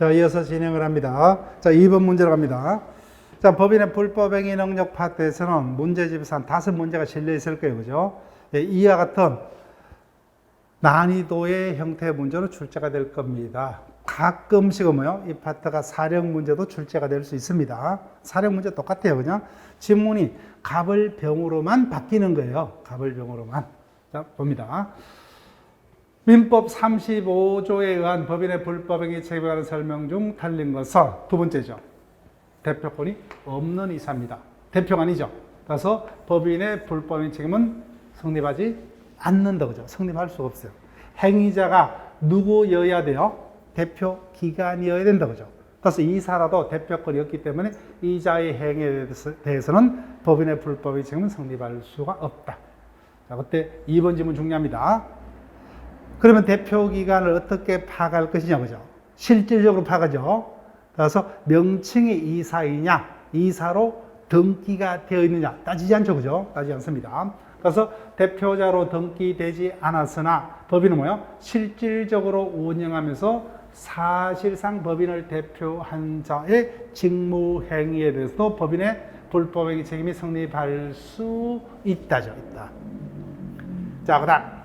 자, 이어서 진행을 합니다. 자, 2번 문제로 갑니다. 자, 법인의 불법행위 능력 파트에서는 문제집에서 한 5문제가 실려 있을 거예요. 그죠? 예, 이와 같은 난이도의 형태의 문제로 출제가 될 겁니다. 가끔씩은 뭐요? 이 파트가 사령 문제도 출제가 될 수 있습니다. 사령 문제 똑같아요. 그냥 지문이 갑을 병으로만 바뀌는 거예요. 갑을 병으로만. 자, 봅니다. 민법 35조에 의한 법인의 불법행위 책임에 관한 설명 중 틀린 것은 두 번째죠. 대표권이 없는 이사입니다. 대표가 아니죠. 따라서 법인의 불법행위 책임은 성립하지 않는다. 그죠? 성립할 수 없어요. 행위자가 누구여야 돼요? 대표 기관이어야 된다. 그죠? 따라서 이사라도 대표권이 없기 때문에 이자의 행위에 대해서는 법인의 불법행위 책임은 성립할 수가 없다. 자, 그때 2번 질문 중요합니다. 그러면 대표 기관을 어떻게 파악할 것이냐, 그죠? 실질적으로 파악하죠. 따라서 명칭이 이사이냐, 이사로 등기가 되어 있느냐, 따지지 않죠, 그죠? 따지지 않습니다. 그래서 대표자로 등기되지 않았으나 법인은 뭐요? 실질적으로 운영하면서 사실상 법인을 대표한 자의 직무 행위에 대해서도 법인의 불법행위 책임이 성립할 수 있다죠, 있다. 자, 그다음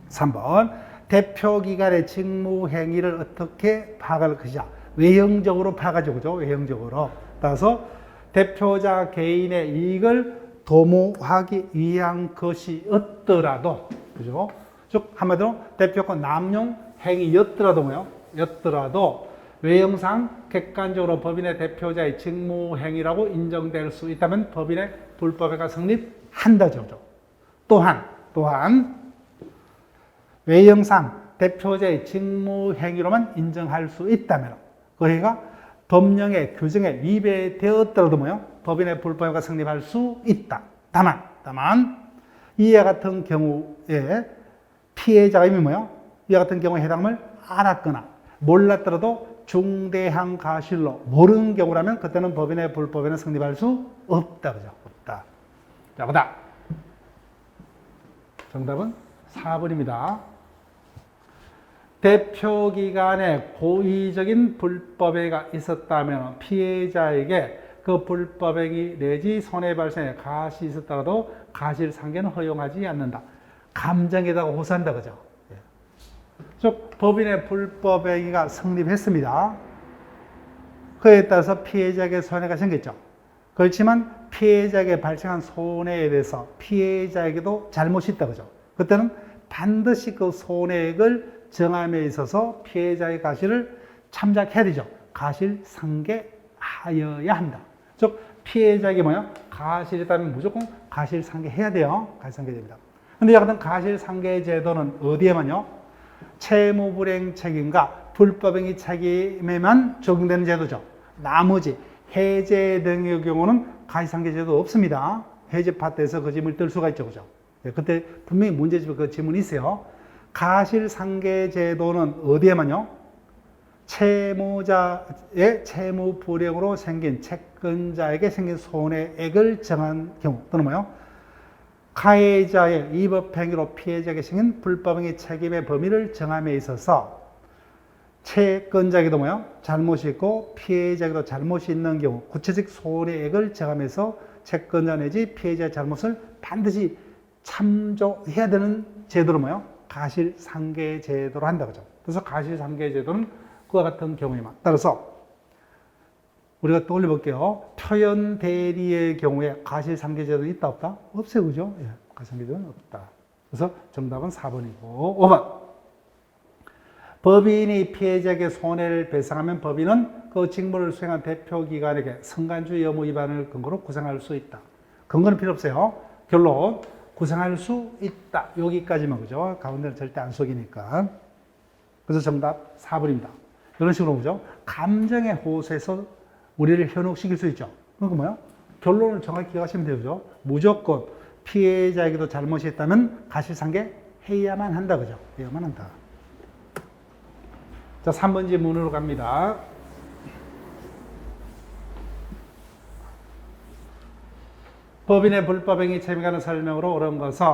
3번 대표기관의 직무행위를 어떻게 파악할 것이냐. 외형적으로 파악하죠. 그죠? 외형적으로. 따라서 대표자 개인의 이익을 도모하기 위한 것이었더라도, 그죠? 즉, 한마디로 대표권 남용 행위였더라도 뭐요? 였더라도 외형상 객관적으로 법인의 대표자의 직무행위라고 인정될 수 있다면 법인의 불법행위가 성립한다죠. 또한 외형상 대표자의 직무행위로만 인정할 수 있다면 그 행위가 법령의 규정에 위배되었더라도 뭐요? 법인의 불법행위가 성립할 수 있다. 다만 이와 같은 경우에 피해자가 이미 뭐요? 이와 같은 경우에 해당을 알았거나 몰랐더라도 중대한 과실로 모르는 경우라면 그때는 법인의 불법행위는 성립할 수 없다. 그죠? 없다. 자, 그다음 정답은 4번입니다. 대표기관에 고의적인 불법행위가 있었다면 피해자에게 그 불법행위 내지 손해발생에 가시 있었더라도 가실상계는 허용하지 않는다. 감정에다가 호소한다. 그죠? 즉 법인의 불법행위가 성립했습니다. 그에 따라서 피해자에게 손해가 생겼죠. 그렇지만 피해자에게 발생한 손해에 대해서 피해자에게도 잘못이 있다. 그죠? 그때는 반드시 그 손해액을 정함에 있어서 피해자의 가실을 참작해야 되죠. 가실상계하여야 한다. 즉 피해자에게 뭐야? 가실이 있다면 무조건 가실상계해야 돼요. 가실상계됩니다. 그런데 이 같은 가실상계제도는 어디에만요? 채무불이행 책임과 불법행위 책임에만 적용되는 제도죠. 나머지 해제 등의 경우는 가실상계제도 없습니다. 해제 파트에서 그 짐을 뜰 수가 있죠. 그죠? 그때 분명히 문제집에 그 지문이 있어요. 가실상계제도는 어디에만요? 채무자의 채무 불이행으로 생긴 채권자에게 생긴 손해액을 정한 경우 또는 뭐요? 가해자의 위법행위로 피해자에게 생긴 불법행위 책임의 범위를 정함에 있어서 채권자에게도 뭐요? 잘못이 있고 피해자에게도 잘못이 있는 경우 구체적 손해액을 정하면서 채권자 내지 피해자의 잘못을 반드시 참조해야 되는 제도로 뭐요? 가실상계제도로 한다. 그죠? 그래서 가실상계제도는 그와 같은 경우에만. 따라서 우리가 떠올려 볼게요. 표현 대리의 경우에 가실상계제도 있다 없다? 없어요. 그죠? 예, 가실상계제도는 없다. 그래서 정답은 4번이고 5번. 법인이 피해자에게 손해를 배상하면 법인은 그 직무를 수행한 대표기관에게 성간주의 의무 위반을 근거로 구상할 수 있다. 근거는 필요 없어요. 결론. 구상할 수 있다. 여기까지만. 그죠? 가운데는 절대 안 속이니까. 그래서 정답 4번입니다. 이런 식으로 보죠. 감정의 호소에서 우리를 현혹시킬 수 있죠. 그러니까 뭐야? 결론을 정확히 기억하시면 돼요. 그죠? 무조건 피해자에게도 잘못이 있다면 가실상계 해야만 한다. 그죠? 해야만 한다. 자, 3번 질문으로 갑니다. 법인의 불법행위 책임에 관한 설명으로 옳은 것은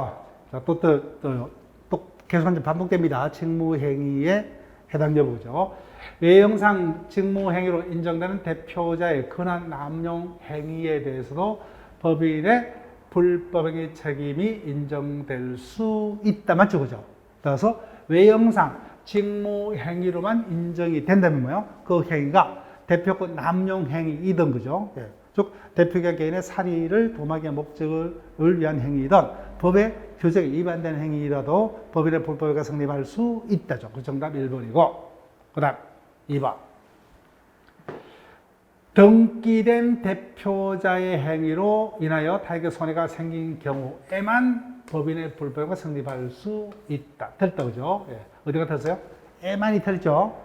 또 계속 반복됩니다. 직무행위에 해당 여부죠. 외형상 직무행위로 인정되는 대표자의 근한 남용 행위에 대해서도 법인의 불법행위 책임이 인정될 수 있다. 맞죠? 그죠? 따라서 외형상 직무행위로만 인정이 된다면 뭐요? 그 행위가 대표권 남용 행위이든 그죠? 예. 즉 대표자 개인의 살의를 도막의 목적을 위한 행위이든 법의 규정에 위반되는 행위라도 법인의 불법행위가 성립할 수 있다죠. 그 정답 1번이고 그 다음 2번 등기된 대표자의 행위로 인하여 타인에게 손해가 생긴 경우에만 법인의 불법행위가 성립할 수 있다. 틀렸다 그죠? 예. 어디가 틀렸어요? 에만이 틀렸죠.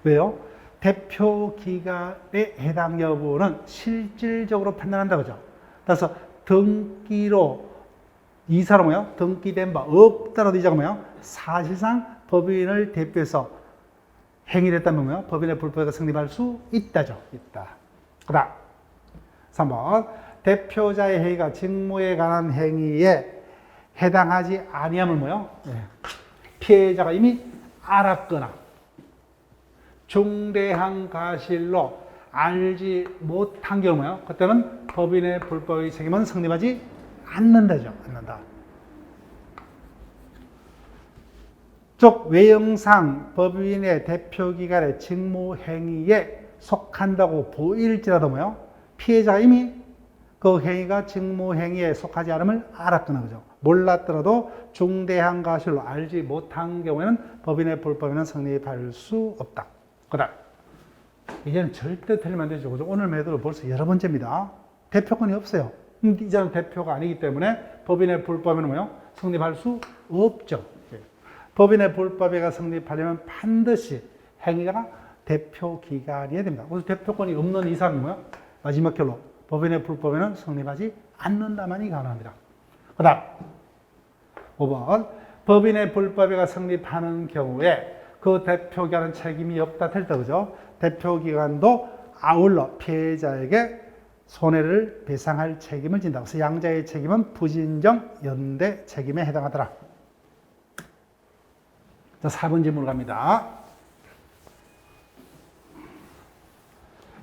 왜요? 대표 기간의 해당 여부는 실질적으로 판단한다 그죠? 따라서 등기로 이사로 뭐요? 등기된 바 없다라도 이자가 뭐요? 사실상 법인을 대표해서 행위를 했다면 뭐요? 법인의 불법행위가 성립할 수 있다죠. 있다. 그 다음 3번 대표자의 행위가 직무에 관한 행위에 해당하지 아니함을 뭐요? 피해자가 이미 알았거나 중대한 과실로 알지 못한 경우 뭐요? 그때는 법인의 불법의 책임은 성립하지 않는다죠. 않는다. 즉 외형상 법인의 대표기관의 직무행위에 속한다고 보일지라도 뭐요? 피해자가 이미 그 행위가 직무행위에 속하지 않음을 알았거나 그죠? 몰랐더라도 중대한 과실로 알지 못한 경우에는 법인의 불법에는 성립할 수 없다. 그 다음 이제는 절대 틀리면 안 되죠. 그죠? 오늘 매도로 벌써 여러 번째입니다. 대표권이 없어요. 이제는 대표가 아니기 때문에 법인의 불법에는 뭐요? 성립할 수 없죠. 법인의 불법에가 성립하려면 반드시 행위가 대표 기간이어야 됩니다. 그래서 대표권이 없는 이상은 뭐요? 마지막 결론. 법인의 불법에는 성립하지 않는다만이 가능합니다. 그 다음 5번 법인의 불법에가 성립하는 경우에 그 대표기관은 책임이 없다 틀다 그죠? 대표기관도 아울러 피해자에게 손해를 배상할 책임을 진다. 그래서 양자의 책임은 부진정 연대 책임에 해당하더라. 자, 4번 질문으로 갑니다.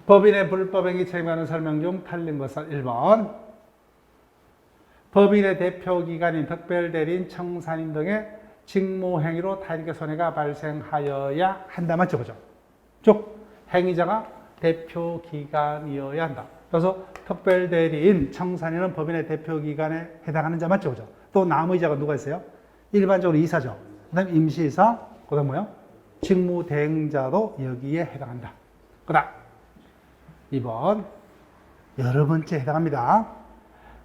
법인의 불법행위 책임하는 설명 중 틀린 것은 1번 법인의 대표기관인 특별대리인, 청산인 등의 직무행위로 타인에게 손해가 발생하여야 한다. 맞죠? 그죠? 즉 행위자가 대표기관이어야 한다. 그래서 특별대리인, 청산인은 법인의 대표기관에 해당하는 자. 맞죠? 그죠? 또 나머지자가 누가 있어요? 일반적으로 이사죠. 그 다음에 임시이사, 그 다음 뭐요? 직무대행자도 여기에 해당한다. 그 다음 2번 여러 번째 해당합니다.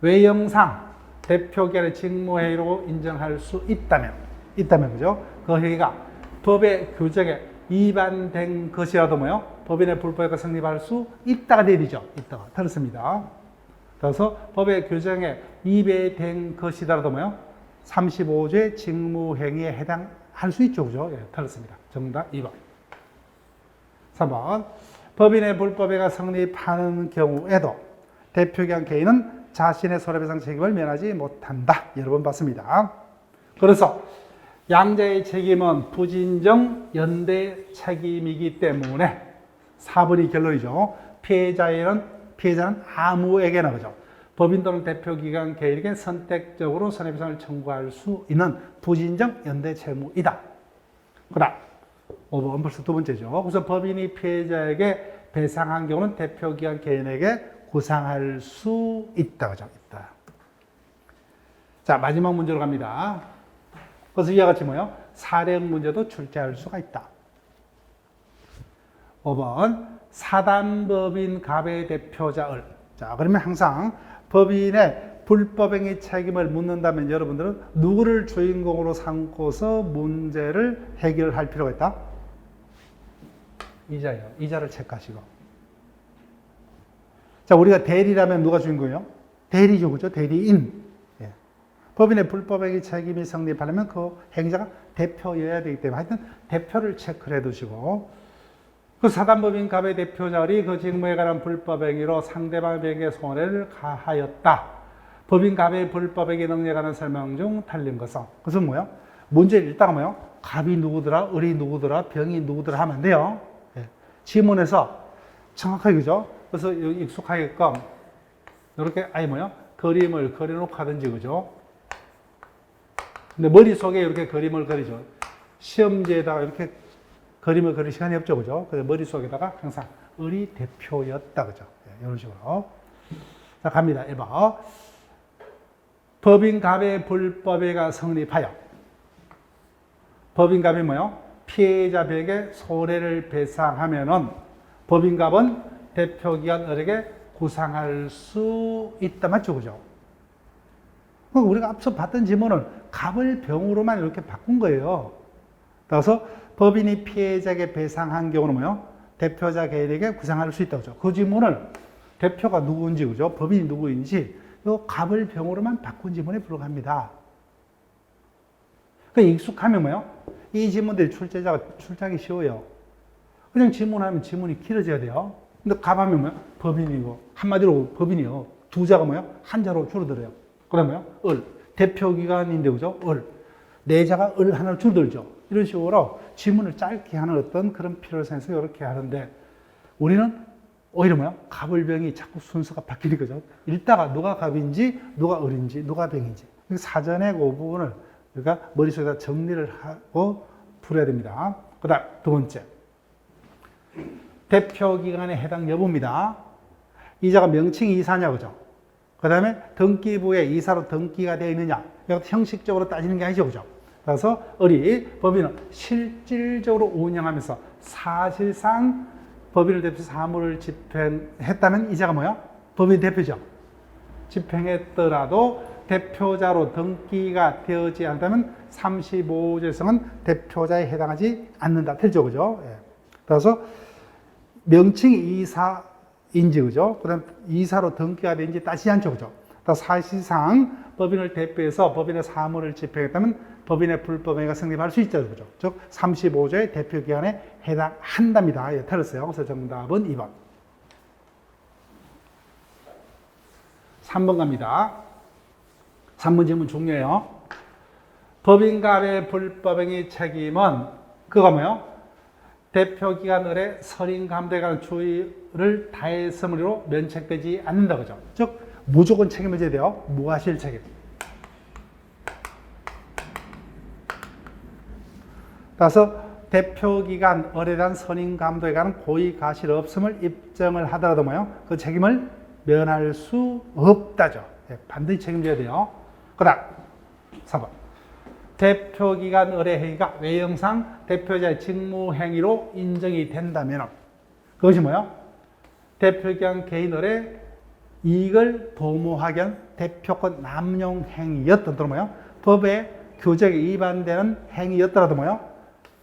외형상 대표기관의 직무행위로 인정할 수 있다면 그죠? 그 행위가 법의 규정에 위반된 것이라도 뭐요? 법인의 불법행위가 성립할 수 있다가 내리죠. 있다가 틀렸습니다. 그래서 법의 규정에 위배된 것이라도 뭐요? 35조의 직무행위에 해당할 수 있죠. 그죠? 예, 틀렸습니다. 정답 2번. 3번 법인의 불법행위가 성립하는 경우에도 대표기관 개인은 자신의 손해배상 책임을 면하지 못한다. 여러 번 봤습니다. 그래서 양자의 책임은 부진정 연대 책임이기 때문에 4번이 결론이죠. 피해자는 아무에게나 그죠. 법인 또는 대표기관 개인에게 선택적으로 손해배상을 청구할 수 있는 부진정 연대 채무이다. 그 다음 5번 벌써 두 번째죠. 우선 법인이 피해자에게 배상한 경우는 대표기관 개인에게 구상할 수 있다. 그죠? 있다. 자, 마지막 문제로 갑니다. 그래서 이와 같이 뭐요? 사령 문제도 출제할 수가 있다. 5번 사단법인 갑의 대표자을. 자, 그러면 항상 법인의 불법행위 책임을 묻는다면 여러분들은 누구를 주인공으로 삼고서 문제를 해결할 필요가 있다? 이자예요. 이자를 체크하시고. 자, 우리가 대리라면 누가 주인공이에요? 대리죠. 그죠? 대리인. 예. 법인의 불법행위 책임이 성립하려면 그 행위자가 대표여야 되기 때문에 하여튼 대표를 체크를 해 두시고 그 사단법인 갑의 대표자리 그 직무에 관한 불법행위로 상대방에게 손해를 가하였다. 법인 갑의 불법행위 능력에 관한 설명 중 틀린 것은 그것은 뭐예요? 문제를 읽다가 뭐요? 갑이 누구더라, 을이 누구더라, 병이 누구더라 하면 안 돼요. 예. 지문에서 정확하게, 그죠? 그래서 익숙하게끔 이렇게 아예 뭐요? 그림을 그려놓고 하든지, 그죠? 근데 머릿속에 이렇게 그림을 그리죠. 시험지에다가 이렇게 그림을 그릴 시간이 없죠, 그죠? 그래서 머릿속에다가 항상 을이 대표였다, 그죠? 예, 이런 식으로. 자, 갑니다. 1번. 법인갑의 불법에가 성립하여. 법인갑이 뭐요? 피해자에게 손해를 배상하면은 법인갑은 대표기관 을에게 구상할 수 있다, 맞죠, 그죠? 우리가 앞서 봤던 지문을 갑을 병으로만 이렇게 바꾼 거예요. 따라서 법인이 피해자에게 배상한 경우는 뭐요? 대표자 개인에게 구상할 수 있다고 하죠. 그 지문을 대표가 누구인지, 그죠? 법인이 누구인지, 이 갑을 병으로만 바꾼 지문에 불과합니다. 그 익숙하면 뭐요? 이 지문들이 출제하기 쉬워요. 그냥 지문하면 지문이 길어져야 돼요. 근데 갑하면 뭐요? 법인이고, 한마디로 법인이요. 두 자가 뭐요? 한 자로 줄어들어요. 그 다음에 뭐요? 을. 대표기관인데, 그죠? 을. 네 자가 을 하나로 줄어들죠. 이런 식으로 지문을 짧게 하는 어떤 그런 필요성에서 이렇게 하는데, 우리는 오히려 뭐야? 갑을병이 자꾸 순서가 바뀌는 거죠. 읽다가 누가 갑인지, 누가 을인지, 누가 병인지. 사전에 그 부분을 우리가 머릿속에다 정리를 하고 풀어야 됩니다. 그 다음, 두 번째. 대표기관에 해당 여부입니다. 이자가 명칭 이사냐, 그죠? 그 다음에 등기부에 이사로 등기가 되어 있느냐. 이것도 형식적으로 따지는 게 아니죠, 그죠? 그래서 을이 법인을 실질적으로 운영하면서 사실상 법인을 대표해서 사무를 집행했다면 이자가 뭐야? 법인 대표죠. 집행했더라도 대표자로 등기가 되어지 않다면 35조에서는 대표자에 해당하지 않는다. 틀죠, 그죠? 예. 따라서 명칭이 이사인지, 그죠? 그 다음 이사로 등기가 되는지 따지지 않죠, 그죠? 사실상 법인을 대표해서 법인의 사무를 집행했다면 법인의 불법행위가 성립할 수 있죠, 그죠? 즉 35조의 대표기관에 해당한답니다. 예, 틀렸어요. 그래서 정답은 2번. 3번 갑니다. 3번 질문 중요해요. 법인갑의 불법행위 책임은 그거 뭐요? 대표기관 을의 선임감독에 관한 주의를 다했으므로 면책되지 않는다, 그죠? 즉 무조건 책임을 져야 돼요. 무과실 책임. 따라서 대표기관 을에 대한 선임감독에 관한 고의가실 없음을 입증을 하더라도 뭐요? 그 책임을 면할 수 없다죠. 예, 반드시 책임져야 돼요. 그 다음 4번. 대표기관 을의 행위가 외형상 대표자의 직무행위로 인정이 된다면 그것이 뭐요? 대표기관 개인 을의 이익을 도모하기 위한 대표권 남용 행위였던 또는 뭐요? 법의 규정에 위반되는 행위였더라도 뭐요?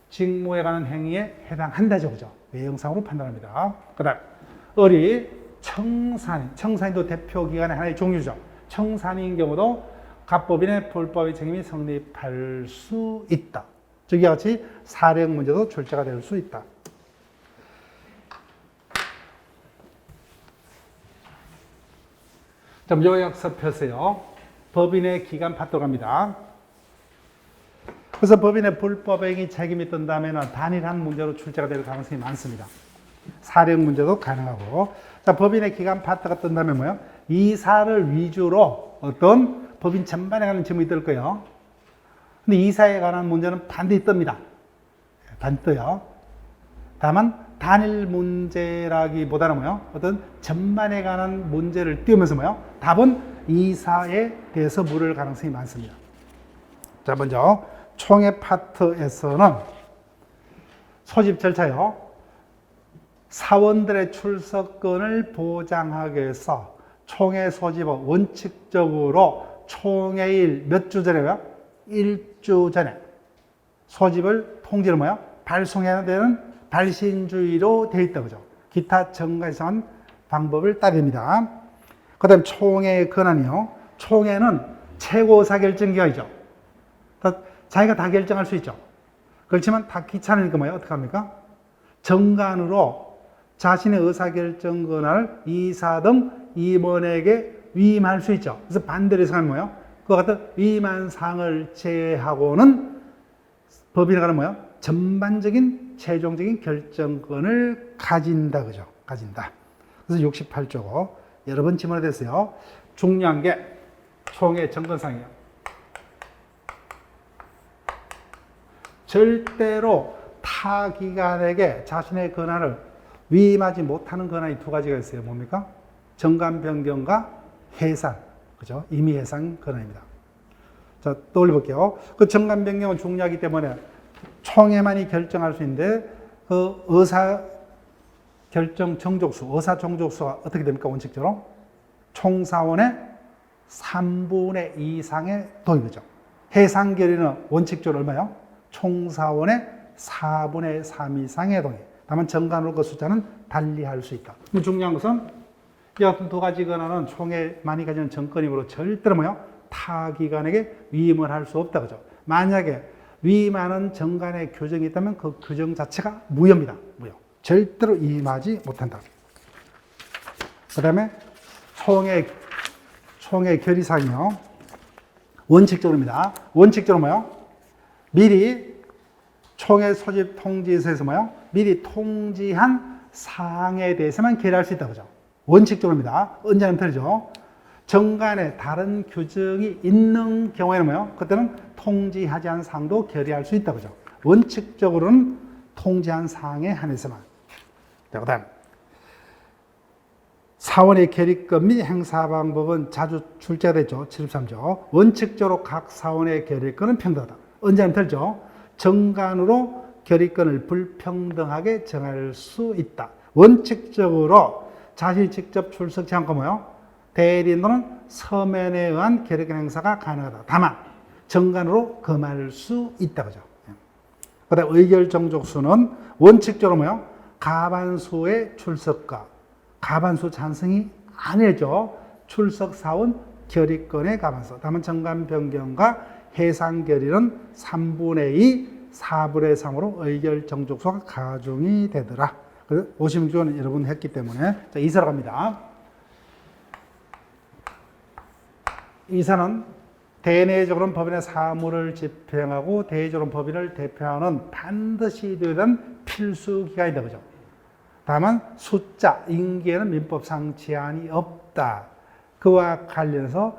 직무에 관한 행위에 해당한다죠, 그죠? 외형상으로 판단합니다. 그 다음 을이 청산인도 대표기관의 하나의 종류죠. 청산인 경우도 갑법인의 불법의 책임이 성립할 수 있다. 즉 이와 같이 사령 문제도 출제가 될 수 있다. 자, 요약서 펴세요. 법인의 기간 파토 갑니다. 그래서 법인의 불법행위 책임이 뜬다면 단일한 문제로 출제가 될 가능성이 많습니다. 사령 문제도 가능하고. 자, 법인의 기간 파트가 뜬다면 뭐예요? 이사를 위주로 어떤 법인 전반에 관한 질문이 뜰 거예요. 근데 이사에 관한 문제는 반드시 뜹니다. 반드시 떠요. 다만 단일 문제라기보다는 뭐예요? 어떤 전반에 관한 문제를 띄우면서 뭐예요? 답은 이사에 대해서 물을 가능성이 많습니다. 자, 먼저 총회 파트에서는 소집 절차요. 사원들의 출석권을 보장하기 위해서 총회 소집은 원칙적으로 총회일 몇 주 전에요? 1주 전에 소집을 통지를 뭐예요? 발송해야 되는 발신주의로 되어 있다, 그죠? 기타 정가이상한 방법을 따르야 됩니다. 그 다음 총회의 권한이요. 총회는 최고 의사결정기관이죠. 자기가 다 결정할 수 있죠. 그렇지만 다 귀찮으니까 뭐예요? 어떻게 합니까? 정관으로 자신의 의사결정 권한을 이사 등 임원에게 위임할 수 있죠. 그래서 반대로 해석하면 뭐예요? 그와 같은 위임한 사항을 제외하고는 법인가는 뭐야? 전반적인 최종적인 결정권을 가진다. 그죠? 가진다. 그래서 68조 여러 번 지문이 됐어요. 중요한 게 총회 정권상이에요. 절대로 타 기관에게 자신의 권한을 위임하지 못하는 권한이 두 가지가 있어요. 뭡니까? 정관 변경과 해산. 그죠? 임의 해산 권한입니다. 자, 떠올려 볼게요. 그 정관 변경은 중요하기 때문에 총회만이 결정할 수 있는데 그 의사 결정 정족수, 의사 정족수가 어떻게 됩니까? 원칙적으로 총사원의 3분의 2 이상의 동의죠. 해산 결의는 원칙적으로 얼마요? 총사원의 4분의 3 이상의 동의. 다만 정관으로 그 숫자는 달리할 수 있다. 중요한 것은 이 같은 두 가지 권한은 총회만이 가지는 정권이므로 절대로 뭐요? 타 기관에게 위임을 할 수 없다. 그죠? 만약에 위임하는 정관의 규정이 있다면 그 규정 자체가 무효입니다. 무효. 절대로 위임하지 못한다. 그 다음에 총회 결의사항이요. 원칙적으로입니다. 원칙적으로 뭐요? 미리 총회 소집 통지서에서 뭐요? 미리 통지한 사항에 대해서만 결의할 수 있다. 그죠? 원칙적으로입니다. 언제는 틀리죠. 정관에 다른 규정이 있는 경우에는 뭐요? 그때는 통지하지 않은 사항도 결의할 수 있다. 그죠? 원칙적으로는 통지한 사항에 한해서만. 그 다음. 사원의 결의권 및 행사 방법은 자주 출제가 됐죠. 73조. 원칙적으로 각 사원의 결의권은 평등하다. 언제는 틀리죠. 정관으로 결의권을 불평등하게 정할 수 있다. 원칙적으로 자신이 직접 출석치 않고 뭐요? 대리 또는 서면에 의한 결의권 행사가 가능하다. 다만 정관으로 금할 수 있다. 그죠? 그다음 의결 정족수는 원칙적으로 뭐요? 가반수의 출석과 가반수 찬성이 아니죠. 출석 사원 결의권의 가반수. 다만 정관 변경과 해상 결의는 3분의 2, 4분의 3으로 의결 정족수가 가중이 되더라. 그래서 56조는 여러분 했기 때문에 자, 이사로 갑니다. 이사는 대내적으로는 법인의 사무를 집행하고 대외적으로는 법인을 대표하는 반드시 이루어진 필수 기관이다. 그죠? 다만 숫자, 임기에는 민법상 제한이 없다. 그와 관련해서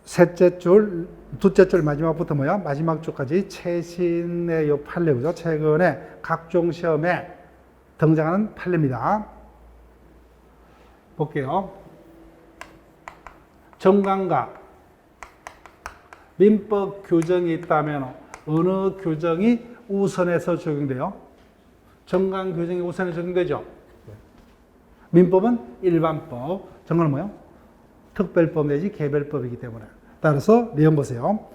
두째 줄 마지막부터 뭐야? 마지막 줄까지 최신의 요 판례, 그죠? 최근에 각종 시험에 등장하는 판례입니다. 볼게요. 정관과 민법 규정이 있다면 어느 규정이 우선해서 적용돼요? 정관 규정이 우선해서 적용되죠? 민법은 일반법, 정관은 뭐예요? 특별법 내지 개별법이기 때문에. 따라서 내용 보세요.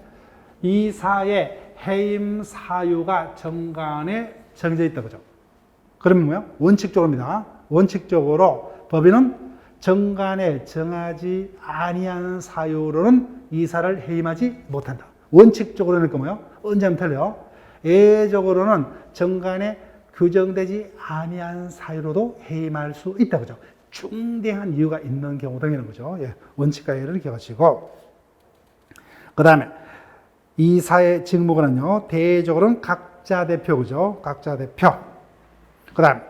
이사의 해임 사유가 정관에 정해져 있다. 그죠? 그러면 뭐예요? 원칙적으로입니다. 원칙적으로 법인은 정관에 정하지 아니한 사유로는 이사를 해임하지 못한다. 원칙적으로는 그 뭐예요? 언제면 틀려요. 예적으로는 정관에 규정되지 아니한 사유로도 해임할 수 있다. 그죠? 중대한 이유가 있는 경우 등이라는 거죠. 예, 원칙과 예를 기억하시고. 그 다음에 이사의 직무는요, 대외적으로는 각자 대표, 그죠? 각자 대표. 그 다음,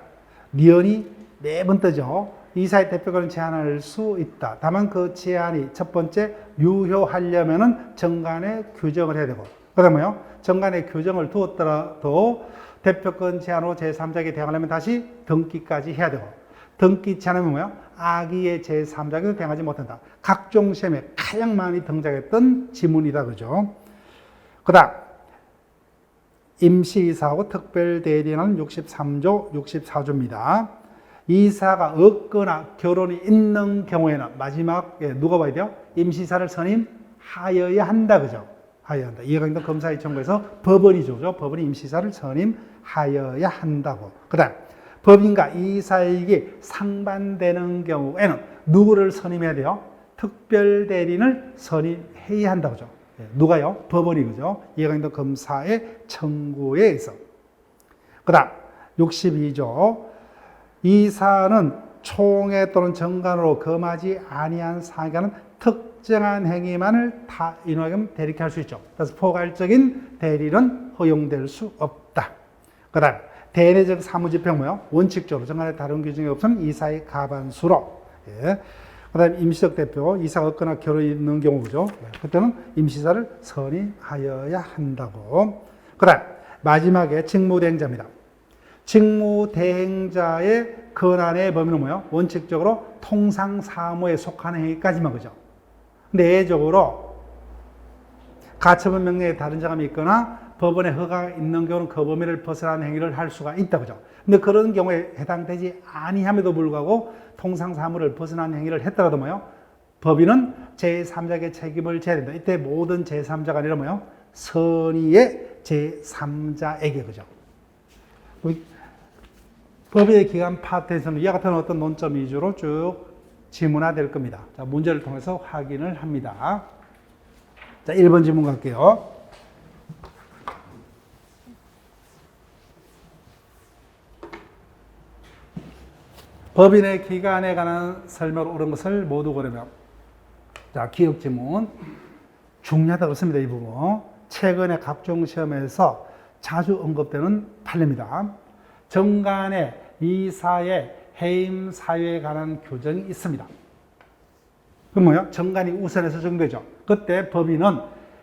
니은이 매번 뜨죠. 이사의 대표권을 제한할 수 있다. 다만 그 제한이 첫 번째, 유효하려면은 정관에 규정을 해야 되고. 그 다음에 뭐요? 정관에 규정을 두었더라도 대표권 제한으로 제3자에게 대항하려면 다시 등기까지 해야 되고. 등기치 않으면 뭐예요? 악의의 제3자에게도 대항하지 못한다. 각종 시험에 가장 많이 등장했던 지문이다. 그죠? 그 다음, 임시이사하고 특별대리인은 63조, 64조입니다. 이사가 없거나 결혼이 있는 경우에는 마지막에 누가 봐야 돼요? 임시이사를 선임하여야 한다. 그죠? 하여야 한다. 이해가 있는 검사의 청구에서 법원이죠. 그죠? 법원이 임시이사를 선임하여야 한다고. 그 다음, 법인과 이사에게 상반되는 경우에는 누구를 선임해야 돼요? 특별대리인을 선임해야 한다고 하죠. 누가요? 법원이. 그죠? 이해가 있는 검사의 청구에 의해서. 그 다음 62조 이사는 총회 또는 정관으로 금하지 아니한 사항에는 특정한 행위만을 인하여금 대리케 할 수 있죠. 그래서 포괄적인 대리는 허용될 수 없다. 그 다음 대내적 사무집행 뭐요? 원칙적으로 정관의 다른 규정이 없으면 이사의 가반수로. 예. 그 다음 임시적 대표, 이사가 없거나 결혼이 있는 경우죠. 예. 그때는 임시사를 선임하여야 한다고. 그 다음 마지막에 직무대행자입니다. 직무대행자의 권한의 범위는 뭐예요? 원칙적으로 통상사무에 속하는 행위까지만 그죠. 근데 예외적으로 가처분 명령에 다른 정함이 있거나 법원의 허가가 있는 경우는 그 범위를 벗어나는 행위를 할 수가 있다 그죠. 근데 그런 경우에 해당되지 아니함에도 불구하고 통상사무를 벗어나는 행위를 했더라도 뭐예요? 법인은 제3자에게 책임을 져야 된다. 이때 모든 제3자가 아니라 뭐예요? 선의의 제3자에게 그죠. 법의 기관 파트에서는 이와 같은 어떤 논점 위주로 쭉 지문화될 겁니다. 자, 문제를 통해서 확인을 합니다. 자, 1번 지문 갈게요. 법인의 기관에 관한 설명을 옳은 것을 모두 고르며. 자, 기억 지문. 중요하다고 했습니다, 이 부분. 최근에 각종 시험에서 자주 언급되는 판례입니다. 정관의 이사의 해임 사유에 관한 규정이 있습니다. 그럼 뭐요? 정관이 우선해서 적용되죠. 그때 법인은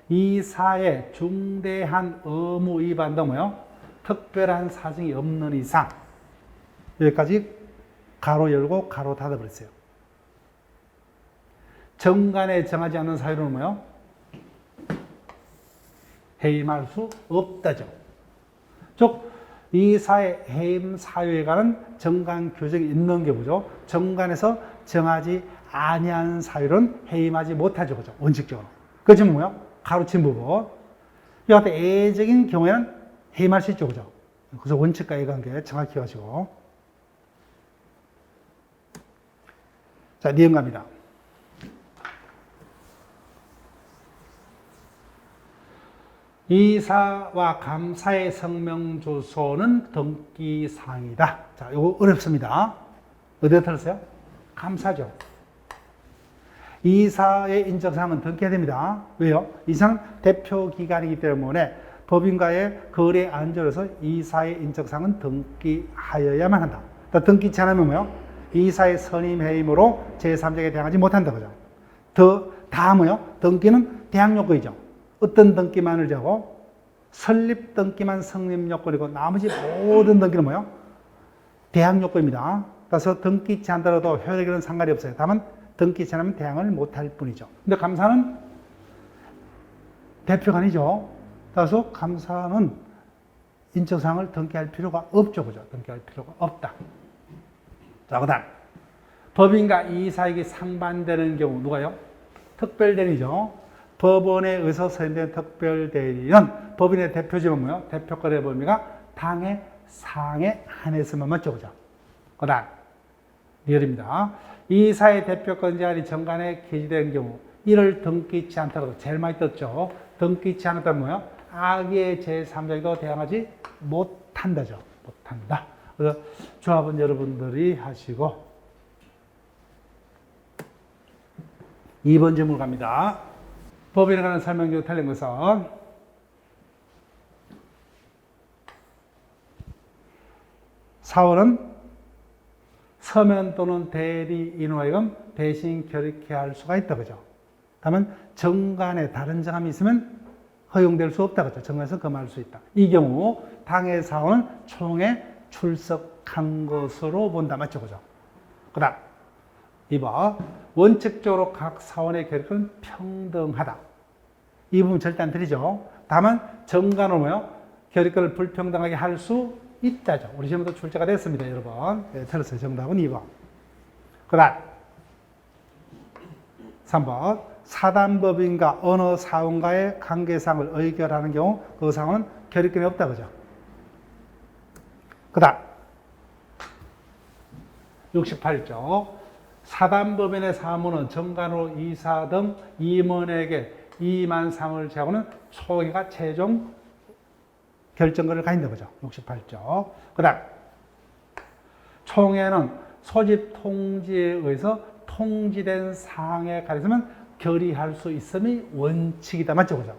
이사의 중대한 의무 위반도 뭐요? 특별한 사정이 없는 이상. 여기까지 가로 열고 가로 닫아버렸어요. 정관에 정하지 않는 사유는 뭐요? 해임할 수 없다죠. 즉 이사의 해임 사유에 관한 정관 규정이 있는 경우죠. 정관에서 정하지 아니한 사유는 해임하지 못하죠. 그죠? 원칙적으로. 그 지금 뭐요? 가로친 부분. 이 같은 예외적인 경우에는 해임할 수 있죠. 그죠? 그래서 원칙과 이해관계 정확히 하시고. 자, 니은 갑니다. 이사와 감사의 성명 주소는 등기사항이다. 자, 이거 어렵습니다. 어디에 들었어요? 감사죠. 이사의 인적사항은 등기해야 됩니다. 왜요? 이사는 대표기관이기 때문에 법인과의 거래 안절에서 이사의 인적사항은 등기하여야만 한다. 등기치 않으면 뭐요? 이사의 선임 해임으로 제3자에게 대항하지 못한다. 그죠? 다 뭐요? 등기는 대항 요건이죠. 어떤 등기만을 정하고 설립 등기만 성립 요건이고 나머지 모든 등기는 뭐예요? 대항 요건입니다. 그래서 등기치 않더라도 효력에는 상관이 없어요. 다만 등기치 않으면 대항을 못할 뿐이죠. 근데 감사는 대표관이죠. 그래서 감사는 인적사항을 등기할 필요가 없죠. 그죠? 등기할 필요가 없다. 자, 그 다음 법인과 이사에게 상반되는 경우 누가요? 특별대리죠. 법원에 의해서 선임된 특별대리는 법인의 대표지만 뭐예요? 대표권의 범위가 당의 사항에 한해서만 맞죠. 그죠? 그 다음 리얼입니다. 이사의 대표권 제한이 정관에 게시된 경우 이를 등기치 않더라도 제일 많이 떴죠. 등기치 않았다면 뭐예요? 악의 제3자에도 대항하지 못한다죠. 못한다. 그래서 조합은 여러분들이 하시고 2번 질문 갑니다. 법인에 관한 설명기록 틀린 것은 사원은 서면 또는 대리인으로 하여금 대신 결의케 할 수가 있다. 그죠? 다만 정관에 다른 정함이 있으면 허용될 수 없다. 그죠? 정관에서 금할 수 있다. 이 경우 당의 사원은 총회 출석한 것으로 본다. 맞죠? 그죠? 그 다음 2번 원칙적으로 각 사원의 결의는 평등하다. 이 부분 절대 안 틀리죠. 다만 정관으로 뭐요? 결의권을 불평등하게 할 수 있다죠. 우리 시험에도 출제가 됐습니다, 여러분. 네, 틀렸어요. 정답은 2번. 그 다음 3번 사단법인과 어느 사원과의 관계상을 의결하는 경우 그 사원은 결의권이 없다. 그죠? 그 다음 68조 사단법인의 사무는 정관으로 이사 등 임원에게 이만 사무를 제하고는 총회가 최종 결정권을 가진다. 그죠? 68조. 그 다음 총회는 소집 통지에 의해서 통지된 사항에 관해서만 결의할 수 있음이 원칙이다. 맞죠? 그죠?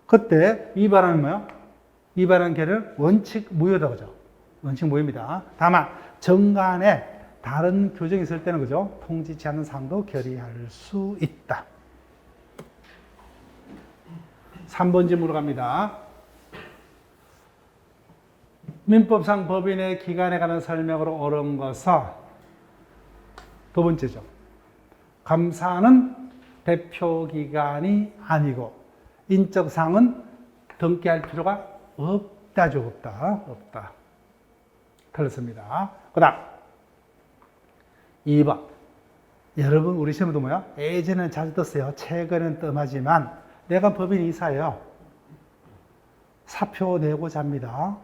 그때 위반하면 뭐요? 위반한 결의는 원칙 무효다. 그죠? 원칙 무효입니다. 다만 정간에 다른 규정이 있을 때는 그죠? 통지치 않는 사항도 결의할 수 있다. 3번 질문으로 갑니다. 민법상 법인의 기간에 관한 설명으로 옳은 것은 두 번째죠. 감사는 대표 기간이 아니고 인적사항은 등기할 필요가 없다죠. 없다. 틀렸습니다. 그 다음 2번. 여러분 우리 시험에도 뭐야? 예전에는 자주 떴어요. 최근에는 뜸하지만 내가 법인 이사예요. 사표 내고자 합니다.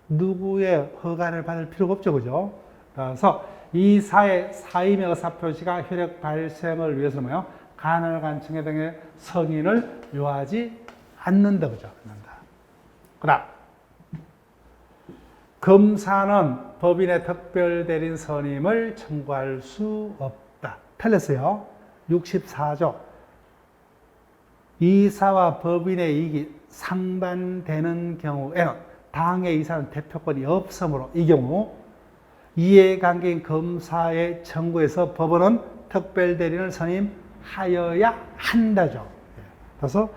누구의 허가를 받을 필요가 없죠. 그죠? 그래서 이사의 사임의 사표시가 효력 발생을 위해서 뭐요? 간헐간청회 등의 승인을 요하지 않는다. 그죠? 않는다. 그 다음 검사는 법인의 특별대리인 선임을 청구할 수 없다. 틀렸어요. 64조. 이사와 법인의 이익이 상반되는 경우에는 당의 이사는 대표권이 없으므로 이 경우 이해관계인 검사의 청구에서 법원은 특별대리인을 선임하여야 한다죠. 그래서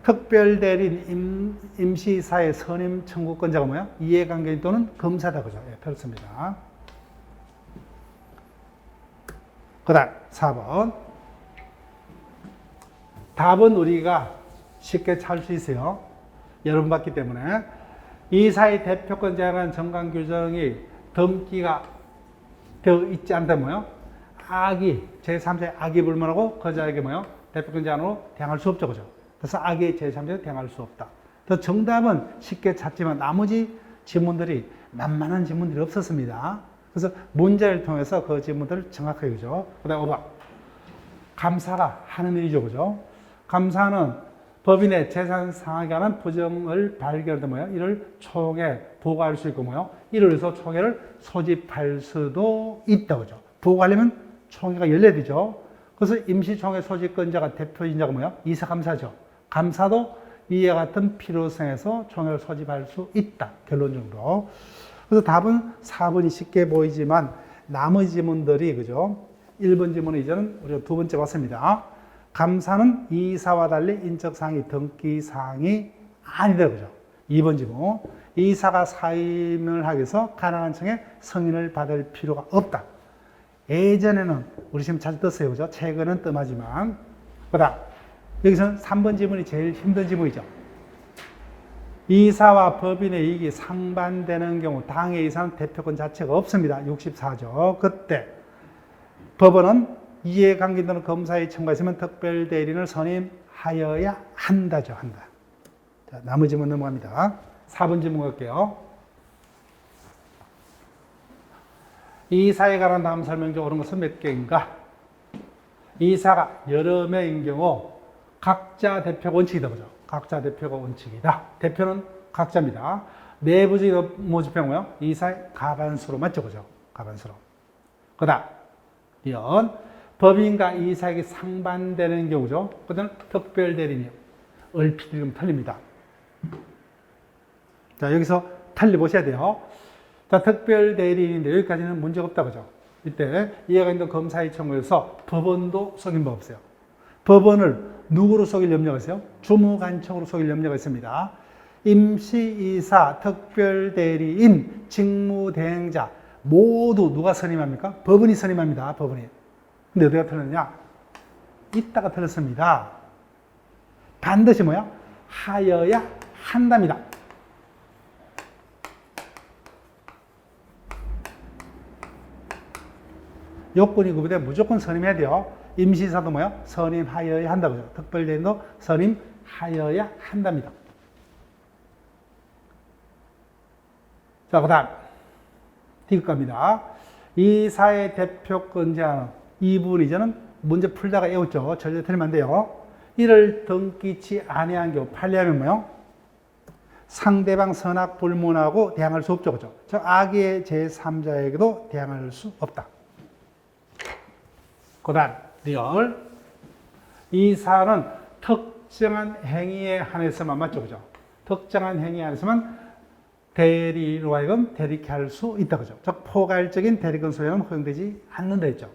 특별대리인 임시이사의 선임 청구권자가 뭐야? 이해관계인 또는 검사다. 그죠? 예, 그렇습니다. 그 다음 4번. 답은 우리가 쉽게 찾을 수 있어요. 여러 번 봤기 때문에. 이사의 대표권 제한한 정관 규정이 등기가 되어 있지 않다 뭐요? 악의, 제3자의 악의 불문하고 거자에게 뭐요? 대표권 제한으로 대항할 수 없죠. 그죠? 그래서 악의 제3자에 대항할 수 없다. 그 정답은 쉽게 찾지만 나머지 지문들이 만만한 지문들이 없었습니다. 그래서 문제를 통해서 그 지문들을 정확하게 그죠? 그 다음에 5번. 감사가 하는 일이죠. 그죠? 감사는 법인의 재산 상황에 관한 부정을 발견하다 뭐야? 이를 총회 보고할 수 있고 뭐요? 이를 위해서 총회를 소집할 수도 있다. 그죠? 보고하려면 총회가 열려야 되죠. 그래서 임시총회 소집권자가 대표인자가 뭐야? 이사감사죠. 감사도 이와 같은 필요성에서 총회를 소집할 수 있다. 결론적으로. 그래서 답은 4번이 쉽게 보이지만 나머지 지문들이 그죠? 1번 지문은 이제는 우리가 두 번째 봤습니다. 감사는 이사와 달리 인적사항이 등기사항이 아니다. 그죠? 2번 지문. 이사가 사임을 하기 위해서 간헐간청의 승인을 받을 필요가 없다. 예전에는 우리 지금 자주 떴어요. 그죠? 최근은 뜸하지만. 그 다음. 여기서는 3번 지문이 제일 힘든 지문이죠. 이사와 법인의 이익이 상반되는 경우 당의 이사는 대표권 자체가 없습니다. 64조. 그때 법원은 이해관계 또는 검사의 청구가 있으면 특별대리인을 선임하여야 한다죠. 한다. 자, 나머지 질문 넘어갑니다. 4번 질문 갈게요. 이사에 관한 다음 설명 중 옳은 것은 몇 개인가? 이사가 여러 명인 경우 각자 대표가 원칙이다. 보죠. 각자 대표가 원칙이다. 대표는 각자입니다. 내부적인 모집표는 뭐요? 이사의 가반수로 맞죠? 그죠? 가반수로. 그 다음, 이런 법인과 이사에게 상반되는 경우죠. 그다음 특별대리인이요. 얼핏 읽으면 틀립니다. 자, 여기서 틀리 보셔야 돼요. 자, 특별대리인인데 여기까지는 문제가 없다. 그죠? 이때 이해가 있는 검사의 청구에서 법원도 속인 법 없어요. 법원을 누구로 속일 염려가 있어요? 주무관청으로 속일 염려가 있습니다. 임시이사, 특별대리인, 직무대행자 모두 누가 선임합니까? 법원이 선임합니다. 법원이. 근데 어디가 틀렸냐? 이따가 틀렸습니다. 반드시 뭐야? 하여야 한답니다. 요건이 구비돼 무조건 선임해야 돼요. 임시사도 뭐야? 선임하여야 한다고요. 특별대리인도 선임하여야 한답니다. 자, 그 다음 디귿 갑니다. 이사의 대표권 제한은 이 부분 이제는 문제 풀다가 외웠죠. 절대 틀리면 안 돼요. 이를 등기치 아니한 경우 판례하면 뭐요? 상대방 선악 불문하고 대항할 수 없죠. 그죠? 저 악의 제3자에게도 대항할 수 없다. 그 다음 리얼. 이 사안은 특정한 행위에 한해서만 맞죠, 그죠? 특정한 행위에 한해서만 대리로 하여금 대리케 할 수 있다, 그죠? 즉, 포괄적인 대리권 소유는 허용되지 않는다 했죠.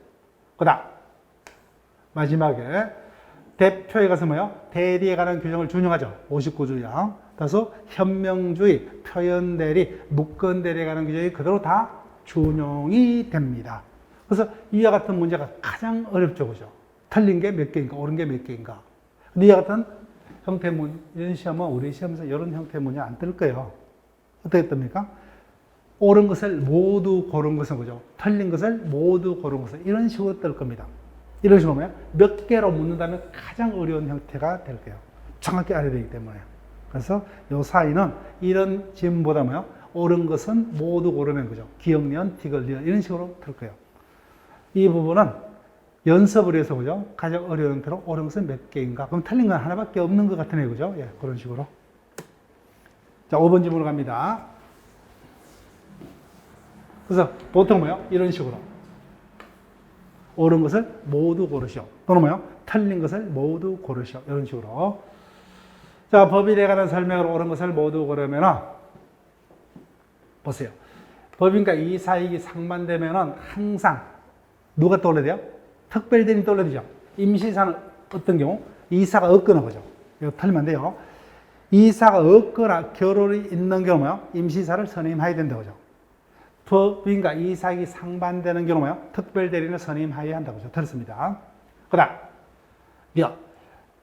그 다음, 마지막에 대표에 가서 뭐요? 대리에 관한 규정을 준용하죠. 59조야. 따라서 현명주의, 표현대리, 무건대리에 관한 규정이 그대로 다 준용이 됩니다. 그래서 이와 같은 문제가 가장 어렵죠, 그죠? 틀린 게 몇 개인가, 옳은 게 몇 개인가. 근데 이와 같은 형태문, 이런 시험은 우리 시험에서 이런 형태의 문제 안 뜰 거예요. 어떻게 뜹니까? 옳은 것을 모두 고른 것은 그죠? 틀린 것을 모두 고른 것은 이런 식으로 뜰 겁니다. 이런 식으로 뭐야? 몇 개로 묻는다면 가장 어려운 형태가 될 거예요. 정확히 알아야 되기 때문에. 그래서 이 사이는 이런 질문보다 뭐야? 옳은 것은 모두 고르면 그죠? 기억년, 티글리언 이런 식으로 뜰 거예요. 이 부분은 연습을 해서 그죠? 가장 어려운 형태로 옳은 것은 몇 개인가? 그럼 틀린 건 하나밖에 없는 것 같으네요. 그죠? 예, 그런 식으로. 자, 5번 질문으로 갑니다. 그래서 보통 뭐요? 이런 식으로. 옳은 것을 모두 고르시오. 또는 뭐요? 틀린 것을 모두 고르시오. 이런 식으로. 자, 법인에 관한 설명을 옳은 것을 모두 고르면은, 보세요. 법인과 이사익이 상반되면은 항상 누가 떠올려야 돼요? 특별대리인이 떠올려야 되죠. 임시사는 어떤 경우? 이사가 없거나 보죠. 이거 틀리면 안 돼요. 이사가 없거나 결혼이 있는 경우요, 임시사를 선임해야 된다고 하죠. 법인과 이사익이 상반되는 경우요, 특별대리인을 선임해야 한다고 하죠. 들었습니다. 그 다음,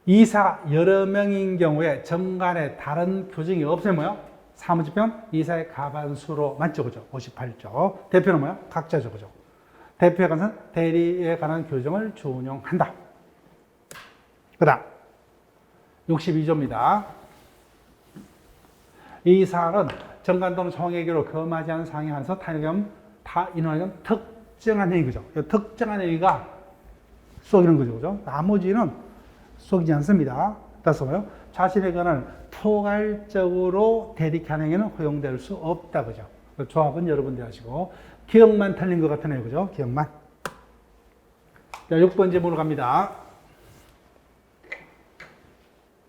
이사가 여러 명인 경우에 정간에 다른 규정이 없으면 뭐요? 사무집행 이사의 가반수로 맞죠, 그죠? 58조. 대표는 뭐요? 각자죠, 그죠? 대표에 관한 대리에 관한 규정을 준용한다. 그 다음, 62조입니다. 이 사안은 정관 또는 총회계로 금하지 않은 상황에 한해서 타 인원에게 특정한 행위, 그죠? 특정한 행위가 속이는 거죠, 그죠? 나머지는 속이지 않습니다. 따라서 뭐요? 자신의 권한을 포괄적으로 대리하는 행위는 허용될 수 없다, 그죠? 조합은 여러분들 하시고, 기억만 틀린 것 같으네요, 그죠? 기억만. 자, 6번 질문으로 갑니다.